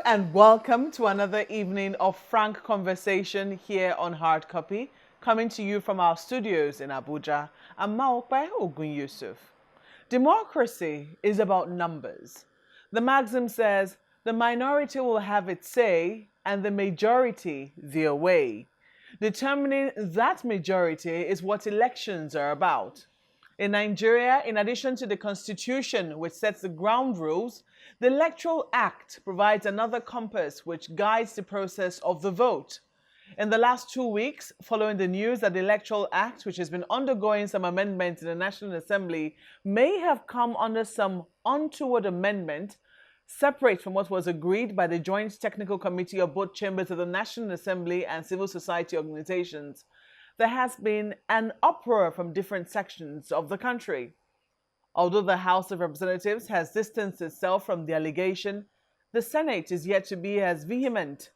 and welcome to another evening of frank conversation here on Hard Copy, coming to you from our studios in Abuja. I'm Maokpe Ogun Yusuf. Democracy is about numbers. The maxim says the minority will have its say and the majority their way. Determining that majority is what elections are about. In Nigeria, in addition to the Constitution, which sets the ground rules, the Electoral Act provides another compass which guides the process of the vote. In the last 2 weeks, following the news that the Electoral Act, which has been undergoing some amendments in the National Assembly, may have come under some untoward amendment, separate from what was agreed by the Joint Technical Committee of both chambers of the National Assembly and civil society organizations, there has been an uproar from different sections of the country. Although the House of Representatives has distanced itself from the allegation, the Senate is yet to be as vehement.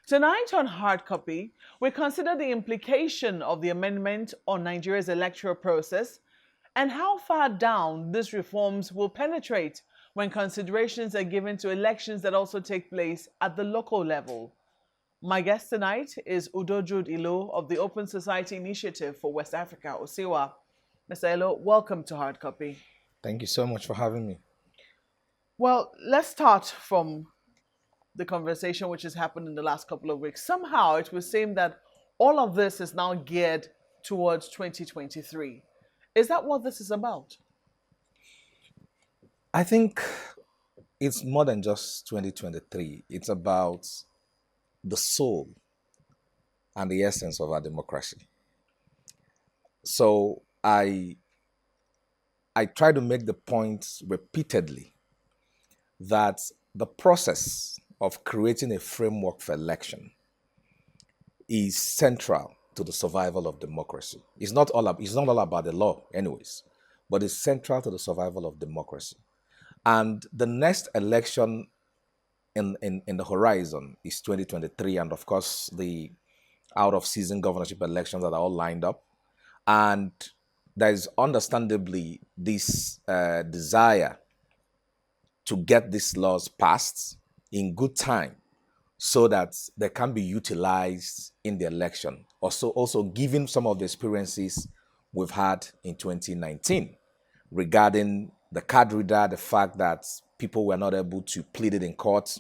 Tonight on Hard Copy, we consider the implication of the amendment on Nigeria's electoral process and how far down these reforms will penetrate when considerations are given to elections that also take place at the local level. My guest tonight is Udojud Ilo of the Open Society Initiative for West Africa, OSIWA. Mr. Ilo, welcome to Hard Copy. Thank you so much for having me. Well, let's start from the conversation which has happened in the last couple of weeks. Somehow it would seem that all of this is now geared towards 2023. Is that what this is about? I think it's more than just 2023. It's about the soul and the essence of our democracy. So I try to make the point repeatedly that the process of creating a framework for election is central to the survival of democracy. It's not all about the law anyways, but it's central to the survival of democracy. And the next election in the horizon is 2023, and of course the out-of-season governorship elections that are all lined up. And there is understandably this desire to get these laws passed in good time so that they can be utilized in the election. Also given some of the experiences we've had in 2019 regarding the card reader, the fact that people were not able to plead it in court,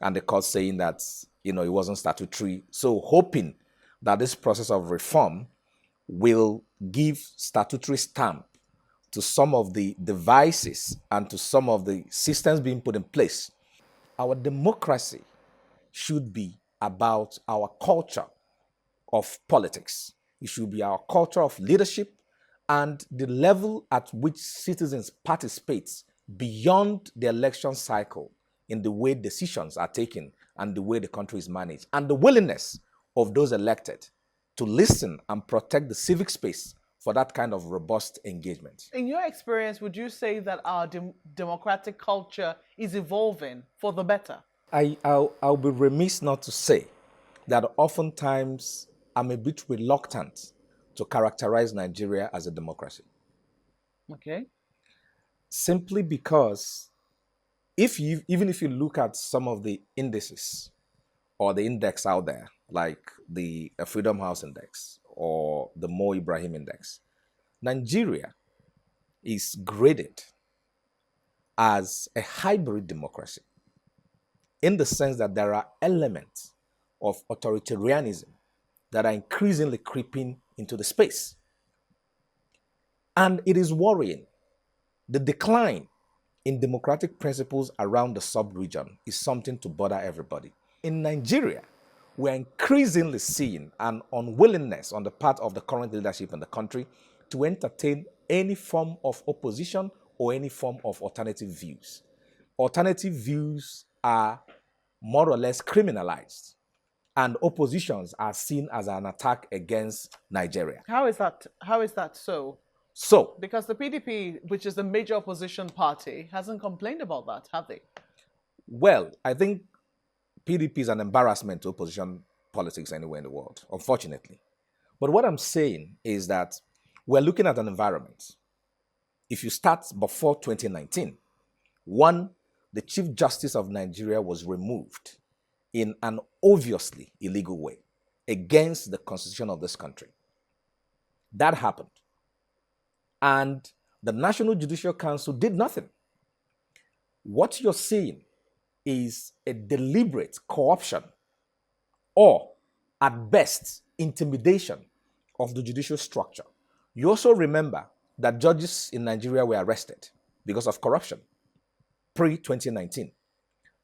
and the court saying that, it wasn't statutory. So hoping that this process of reform will give statutory stamp to some of the devices and to some of the systems being put in place. Our democracy should be about our culture of politics. It should be our culture of leadership and the level at which citizens participate beyond the election cycle in the way decisions are taken and the way the country is managed, and the willingness of those elected to listen and protect the civic space for that kind of robust engagement. In your experience, would you say that our democratic culture is evolving for the better? I'll be remiss not to say that oftentimes I'm a bit reluctant to characterize Nigeria as a democracy. Okay. Simply because even if you look at some of the indices or the index out there, like the Freedom House Index or the Mo Ibrahim Index, Nigeria is graded as a hybrid democracy in the sense that there are elements of authoritarianism that are increasingly creeping into the space. And it is worrying. The decline in democratic principles around the sub-region is something to bother everybody. In Nigeria, we're increasingly seeing an unwillingness on the part of the current leadership in the country to entertain any form of opposition or any form of alternative views. Alternative views are more or less criminalized, and oppositions are seen as an attack against Nigeria. How is that so? Because the PDP, which is the major opposition party, hasn't complained about that, have they? Well, I think PDP is an embarrassment to opposition politics anywhere in the world, unfortunately. But what I'm saying is that we're looking at an environment. If you start before 2019, one, the Chief Justice of Nigeria was removed in an obviously illegal way against the constitution of this country. That happened. And the National Judicial Council did nothing. What you're seeing is a deliberate corruption or, at best, intimidation of the judicial structure. You also remember that judges in Nigeria were arrested because of corruption pre-2019.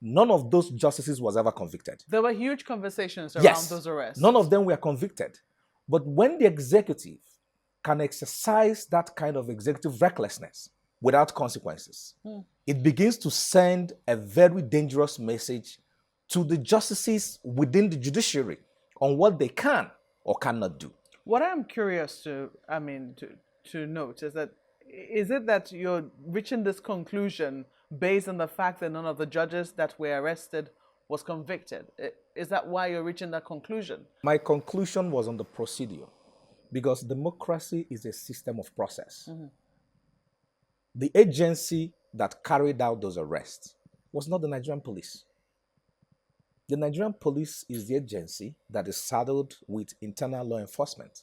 None of those justices was ever convicted. There were huge conversations around those arrests. None of them were convicted. But when the executive can exercise that kind of executive recklessness without consequences, it begins to send a very dangerous message to the justices within the judiciary on what they can or cannot do. What I'm curious to note is it that you're reaching this conclusion based on the fact that none of the judges that were arrested was convicted? Is that why you're reaching that conclusion? My conclusion was on the procedure, because democracy is a system of process. The agency that carried out those arrests was not the Nigerian police. The Nigerian police is the agency that is saddled with internal law enforcement.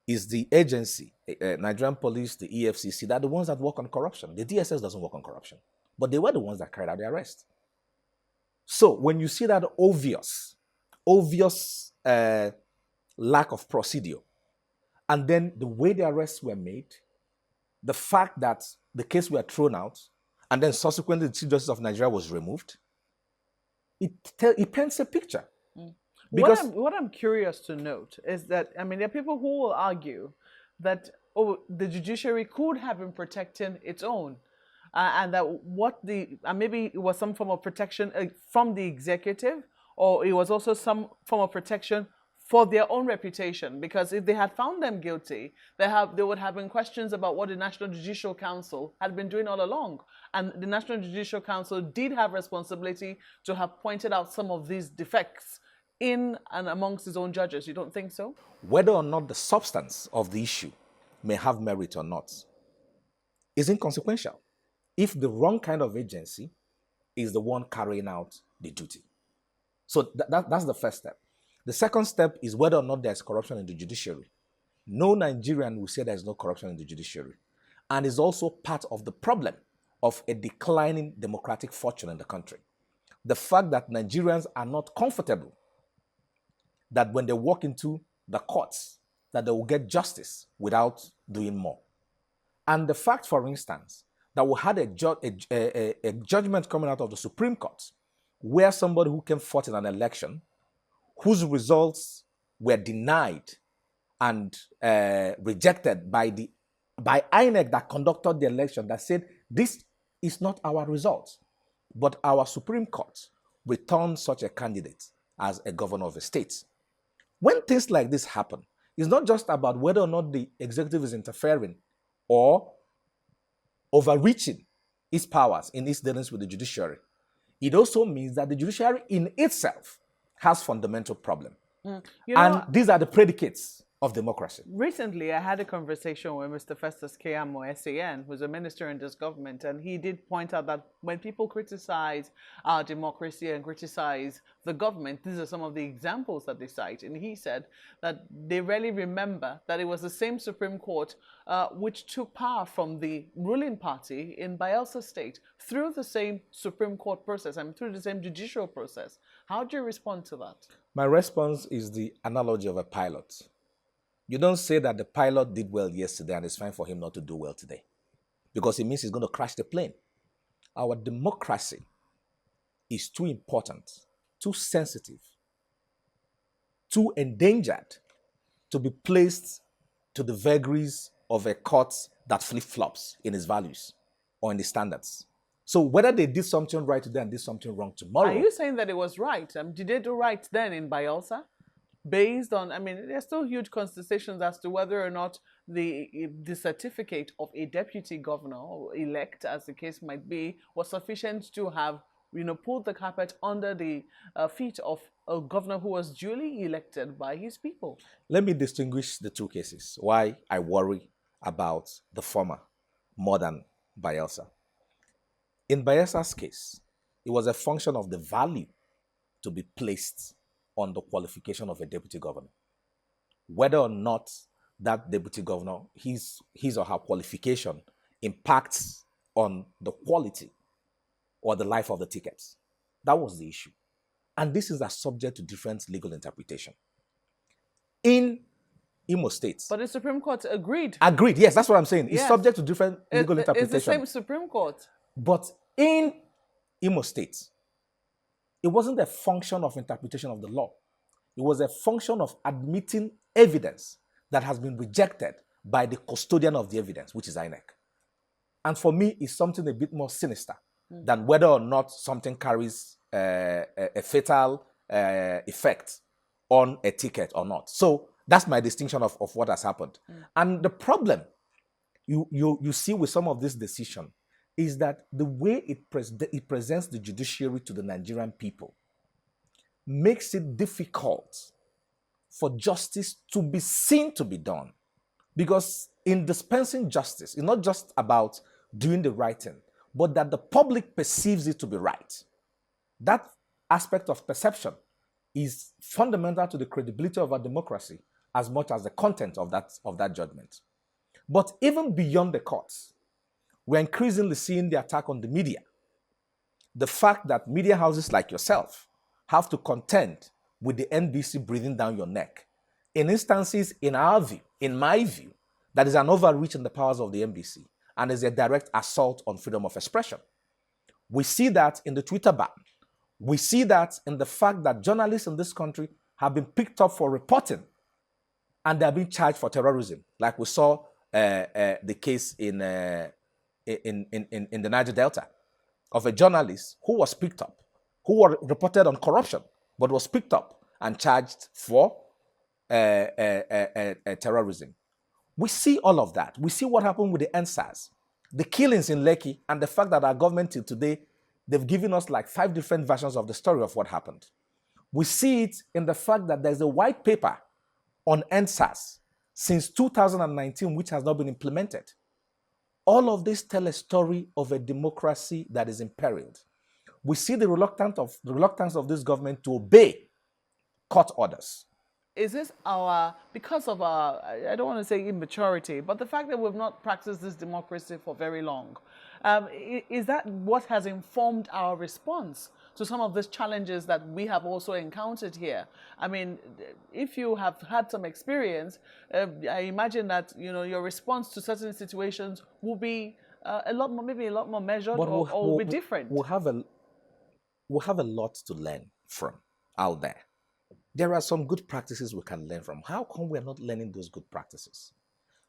Is the agency, Nigerian police, the EFCC, they're the ones that work on corruption. The DSS doesn't work on corruption, but they were the ones that carried out the arrest. So when you see that obvious lack of procedure, and then the way the arrests were made, the fact that the case were thrown out, and then subsequently the Chief Justice of Nigeria was removed, it paints a picture. Because what I'm curious to note is that, there are people who will argue that the judiciary could have been protecting its own, and that maybe it was some form of protection from the executive, or it was also some form of protection for their own reputation. Because if they had found them guilty, there would have been questions about what the National Judicial Council had been doing all along. And the National Judicial Council did have responsibility to have pointed out some of these defects in and amongst its own judges. You don't think so? Whether or not the substance of the issue may have merit or not is inconsequential if the wrong kind of agency is the one carrying out the duty. So that's the first step. The second step is whether or not there's corruption in the judiciary. No Nigerian will say there's no corruption in the judiciary. And is also part of the problem of a declining democratic fortune in the country. The fact that Nigerians are not comfortable that when they walk into the courts, that they will get justice without doing more. And the fact, for instance, that we had a judgment coming out of the Supreme Court where somebody who came forth in an election, whose results were denied and rejected by INEC that conducted the election, that said, this is not our result, but our Supreme Court returned such a candidate as a governor of a state. When things like this happen, it's not just about whether or not the executive is interfering or overreaching its powers in its dealings with the judiciary. It also means that the judiciary in itself has fundamental problem. And these are the predicates of democracy. Recently, I had a conversation with Mr. Festus Keyamo, SAN, who's a minister in this government, and he did point out that when people criticize our democracy and criticize the government, these are some of the examples that they cite. And he said that they rarely remember that it was the same Supreme Court which took power from the ruling party in Bayelsa State through the same Supreme Court process and through the same judicial process. How do you respond to that? My response is the analogy of a pilot. You don't say that the pilot did well yesterday and it's fine for him not to do well today, because it means he's going to crash the plane. Our democracy is too important, too sensitive, too endangered to be placed to the vagaries of a court that flip-flops in its values or in the standards. So whether they did something right today and did something wrong tomorrow... Are you saying that it was right? Did they do right then in Bayelsa? Based on, there's still huge contestations as to whether or not the certificate of a deputy governor or elect, as the case might be, was sufficient to have, pulled the carpet under the feet of a governor who was duly elected by his people. Let me distinguish the two cases, why I worry about the former more than Bayelsa. In Bayelsa's case, it was a function of the value to be placed on the qualification of a deputy governor. Whether or not that deputy governor, his or her qualification impacts on the quality or the life of the tickets. That was the issue. And this is subject to different legal interpretation. In Imo State. But the Supreme Court agreed. Agreed, yes, that's what I'm saying. It's Yes. subject to different legal interpretation. It's the same Supreme Court. But in Imo State, it wasn't a function of interpretation of the law. It was a function of admitting evidence that has been rejected by the custodian of the evidence, which is INEC. And for me, it's something a bit more sinister than whether or not something carries a fatal effect on a ticket or not. So that's my distinction of what has happened. And the problem you see with some of this decision is that the way it presents the judiciary to the Nigerian people makes it difficult for justice to be seen to be done. Because in dispensing justice, it's not just about doing the right thing, but that the public perceives it to be right. That aspect of perception is fundamental to the credibility of our democracy as much as the content of that judgment. But even beyond the courts, we're increasingly seeing the attack on the media. The fact that media houses like yourself have to contend with the NBC breathing down your neck. In instances, in my view, that is an overreach in the powers of the NBC and is a direct assault on freedom of expression. We see that in the Twitter ban. We see that in the fact that journalists in this country have been picked up for reporting and they're being charged for terrorism, like we saw the case in the Niger Delta of a journalist who was picked up, who was reported on corruption, but was picked up and charged for terrorism. We see all of that. We see what happened with the NSAS, the killings in Lekki, and the fact that our government till today, they've given us like 5 different versions of the story of what happened. We see it in the fact that there's a white paper on NSAS since 2019, which has not been implemented. All of this tell a story of a democracy that is imperiled. We see the reluctance of this government to obey court orders. Is this because of our, I don't want to say immaturity, but the fact that we've not practiced this democracy for very long, is that what has informed our response to some of these challenges that we have also encountered here? I mean, if you have had some experience, I imagine that your response to certain situations will be maybe a lot more measured or will be different. We'll have a lot to learn from out there. There are some good practices we can learn from. How come we're not learning those good practices?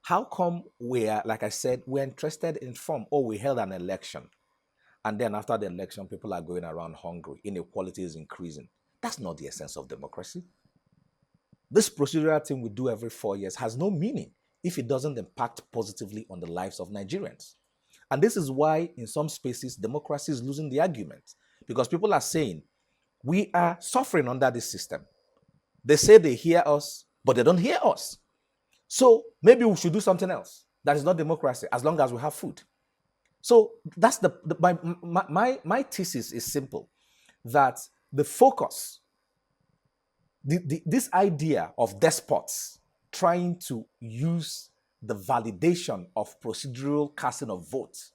How come like I said, we're interested in form? Oh, we held an election. And then after the election, people are going around hungry. Inequality is increasing. That's not the essence of democracy. This procedural thing we do every 4 years has no meaning if it doesn't impact positively on the lives of Nigerians. And this is why in some spaces, democracy is losing the argument. Because people are saying, we are suffering under this system. They say they hear us, but they don't hear us. So maybe we should do something else. That is not democracy, as long as we have food. So that's my thesis is simple, that the focus, this idea of despots trying to use the validation of procedural casting of votes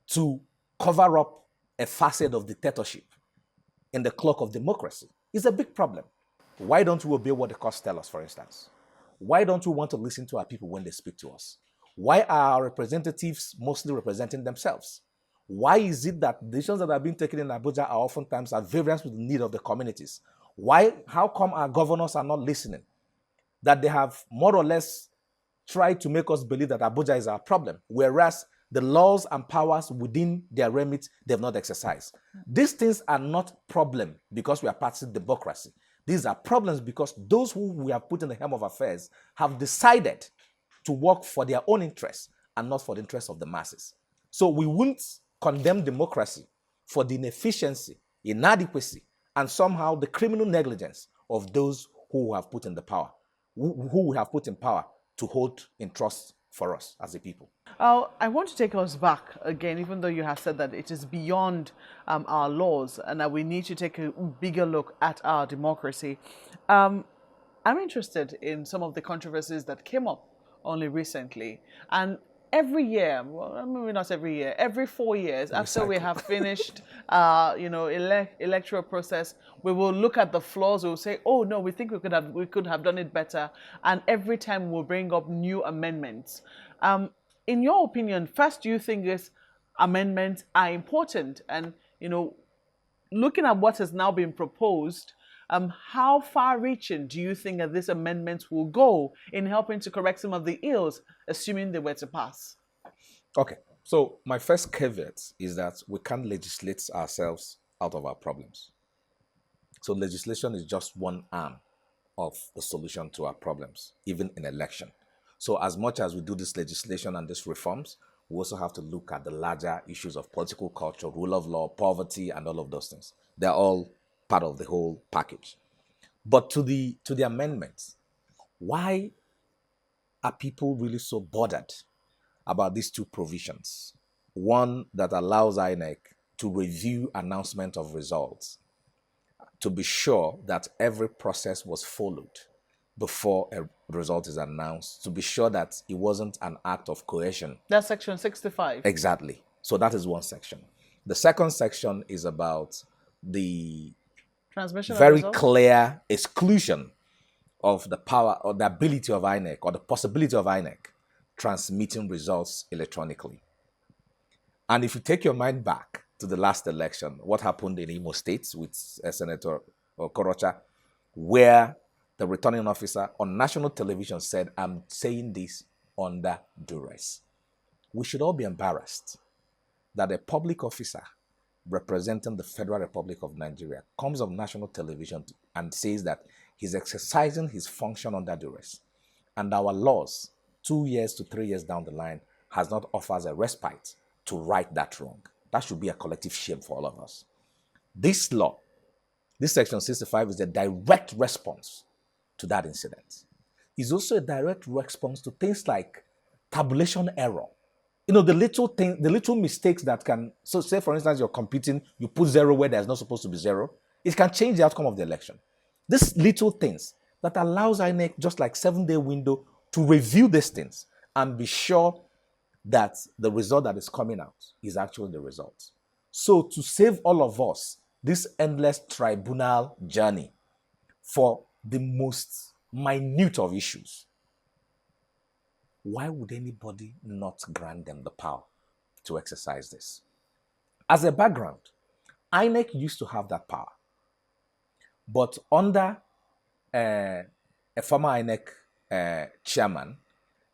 to cover up a facet of dictatorship in the clock of democracy is a big problem. Why don't we obey what the courts tell us, for instance? Why don't we want to listen to our people when they speak to us? Why are our representatives mostly representing themselves? Why is it that decisions that are being taken in Abuja are oftentimes at variance with the need of the communities? How come our governors are not listening? That they have more or less tried to make us believe that Abuja is our problem, whereas the laws and powers within their remit, they have not exercised. These things are not problems because we are practicing democracy. These are problems because those who we have put in the helm of affairs have decided to work for their own interests and not for the interests of the masses. So we won't condemn democracy for the inefficiency, inadequacy, and somehow the criminal negligence of those who have put in the power, who we have put in power to hold in trust for us as a people. I want to take us back again, even though you have said that it is beyond our laws and that we need to take a bigger look at our democracy. Um, I'm interested in some of the controversies that came up only recently. And every year, well, maybe not every year, every 4 years after we Recycle. have finished, electoral process, we will look at the flaws. We will say, "Oh no, we think we could have done it better." And every time we'll bring up new amendments. In your opinion, first, do you think these amendments are important? And looking at what has now been proposed, how far-reaching do you think that these amendments will go in helping to correct some of the ills, assuming they were to pass? Okay, so my first caveat is that we can't legislate ourselves out of our problems. So legislation is just one arm of the solution to our problems, even in election. So as much as we do this legislation and these reforms, we also have to look at the larger issues of political culture, rule of law, poverty, and all of those things. They're all part of the whole package. But to the amendments, why are people really so bothered about these two provisions? One that allows INEC to review announcement of results to be sure that every process was followed before a result is announced, to be sure that it wasn't an act of coercion. That's section 65. Exactly. So that is one section. The second section is about the Transmission of very results? clear exclusion of the power or the ability of INEC or the possibility of INEC transmitting results electronically. And if you take your mind back to the last election, what happened in Imo State with Senator Okorocha, where the returning officer on national television said, "I'm saying this under duress." We should all be embarrassed that a public officer representing the Federal Republic of Nigeria comes on national television and says that he's exercising his function under duress. And our laws, 2 years to 3 years down the line, has not offered a respite to right that wrong. That should be a collective shame for all of us. This law, this section 65, is a direct response to that incident. It's also a direct response to things like tabulation error. The little mistakes that can, so say for instance, you're computing, you put zero where there's not supposed to be zero, it can change the outcome of the election. These little things that allows INEC just like 7-day window to review these things and be sure that the result that is coming out is actually the result. So to save all of us this endless tribunal journey for the most minute of issues, why would anybody not grant them the power to exercise this? As a background, INEC used to have that power. But under a former INEC chairman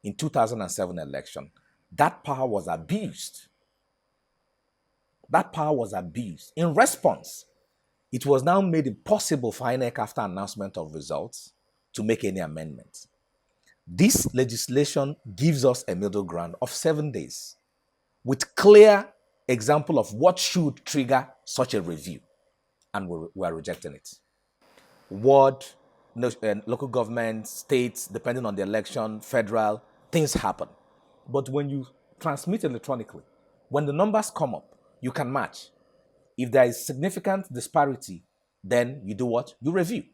in 2007 election, that power was abused. That power was abused. In response, it was now made impossible for INEC after announcement of results to make any amendments. This legislation gives us a middle ground of 7 days with clear example of what should trigger such a review. And we are rejecting it. Ward, local government, states, depending on the election, federal, things happen. But when you transmit electronically, when the numbers come up, you can match. If there is significant disparity, then you do what? You review.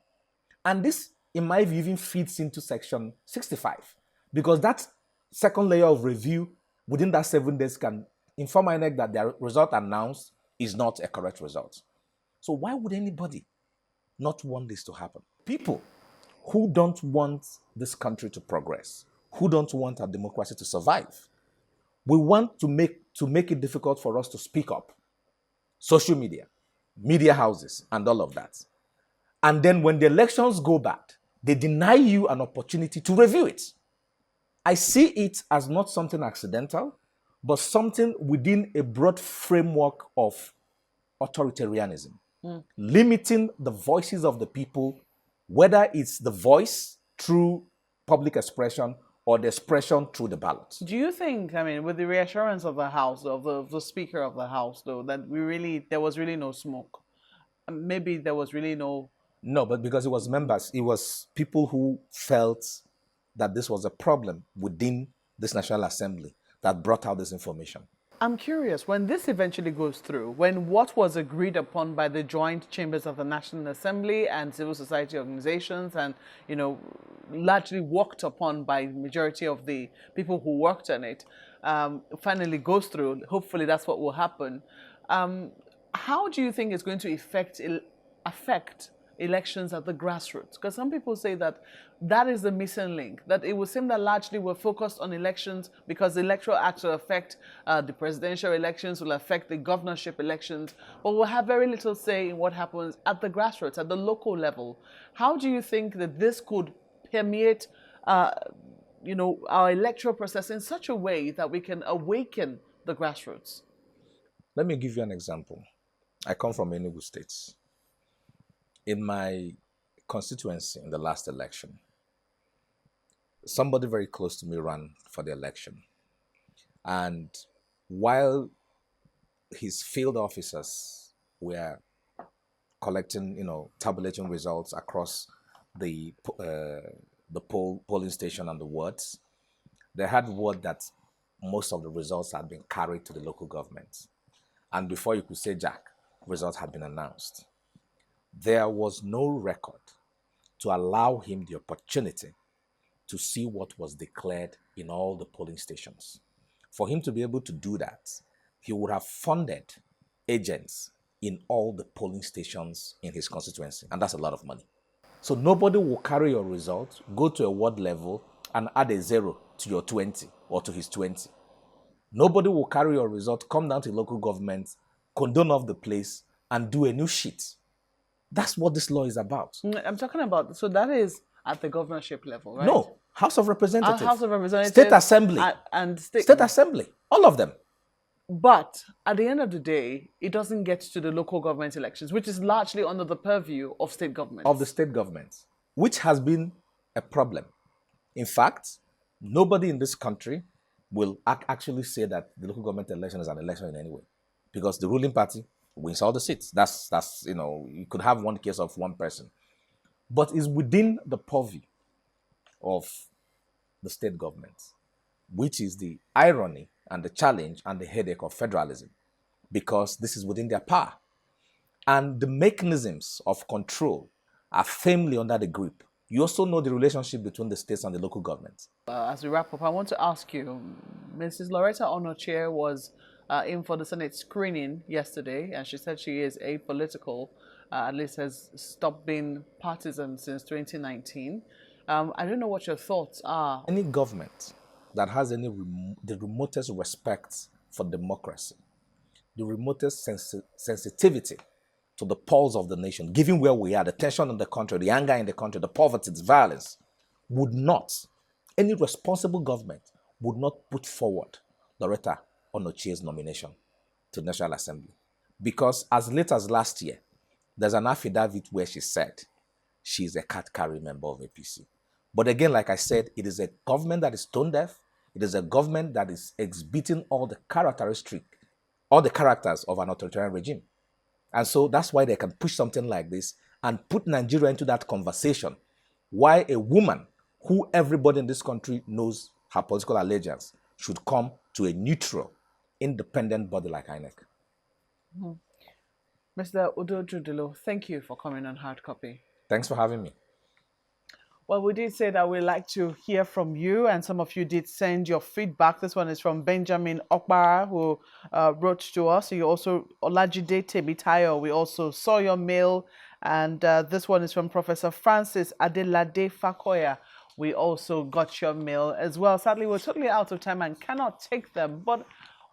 And this, in my view, even feeds into section 65, because that second layer of review within that 7 days can inform INEC that their result announced is not a correct result. So why would anybody not want this to happen? People who don't want this country to progress, who don't want our democracy to survive, we want to make it difficult for us to speak up. Social media, media houses, and all of that. And then when the elections go bad, they deny you an opportunity to review it. I see it as not something accidental, but something within a broad framework of authoritarianism, limiting the voices of the people, whether it's the voice through public expression or the expression through the ballot. Do you think, with the reassurance of the House, of the Speaker of the House, though, that there was really no smoke? Maybe there was really no... No, but because it was members, it was people who felt that this was a problem within this National Assembly that brought out this information. I'm curious, when this eventually goes through, when what was agreed upon by the joint chambers of the National Assembly and civil society organizations and, largely worked upon by the majority of the people who worked on it, finally goes through, hopefully that's what will happen. How do you think it's going to affect elections at the grassroots? Because some people say that that is the missing link, that it would seem that largely we're focused on elections because the electoral acts will affect the presidential elections, will affect the governorship elections, but we'll have very little say in what happens at the grassroots, at the local level. How do you think that this could permeate our electoral process in such a way that we can awaken the grassroots? Let me give you an example. I come from Enugu State. In my constituency in the last election, somebody very close to me ran for the election. And while his field officers were collecting, tabulating results across the polling station and the wards, they had word that most of the results had been carried to the local government. And before you could say Jack, results had been announced. There was no record to allow him the opportunity to see what was declared in all the polling stations. For him to be able to do that, he would have funded agents in all the polling stations in his constituency, and that's a lot of money. So nobody will carry your results, go to a ward level, and add a 0 to your 20 or to his 20. Nobody will carry your result, come down to local government, condone off the place, and do a new sheet. That's what this law is about. I'm talking about, so that is at the governorship level, right? No, House of Representatives. House of Representatives. State Assembly. And State Assembly. All of them. But at the end of the day, it doesn't get to the local government elections, which is largely under the purview of state governments. Of the state governments, which has been a problem. In fact, nobody in this country will actually say that the local government election is an election in any way, because the ruling party wins all the seats. That's you could have one case of one person, but it's within the purview of the state government, which is the irony and the challenge and the headache of federalism, because this is within their power. And the mechanisms of control are firmly under the grip. You also know the relationship between the states and the local governments. As we wrap up, I want to ask you, Mrs. Loretta Onochie was in for the Senate screening yesterday, and she said she is apolitical, at least has stopped being partisan since 2019. I don't know what your thoughts are. Any government that has the remotest respect for democracy, the remotest sensitivity to the pulse of the nation, given where we are, the tension in the country, the anger in the country, the poverty, the violence, any responsible government would not put forward Loretta Onochie's nomination to the National Assembly. Because as late as last year, there's an affidavit where she said she's a card-carrying member of APC. But again, like I said, it is a government that is tone deaf. It is a government that is exhibiting all the characters of an authoritarian regime. And so that's why they can push something like this and put Nigeria into that conversation. Why a woman who everybody in this country knows her political allegiance should come to a neutral, independent body like INEC. Mm-hmm. Mr. Udo Judilo, thank you for coming on Hard Copy. Thanks for having me. Well, we did say that we'd like to hear from you, and some of you did send your feedback. This one is from Benjamin Okbara, who wrote to us. You also, Olajide Tebitayo, we also saw your mail. And this one is from Professor Francis Adelade Fakoya. We also got your mail as well. Sadly, we're totally out of time and cannot take them, but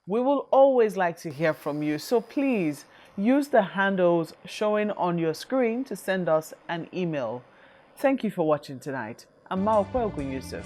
we will always like to hear from you. So please use the handles showing on your screen to send us an email. Thank you for watching tonight. I'm Maokwe Ogun Yusuf.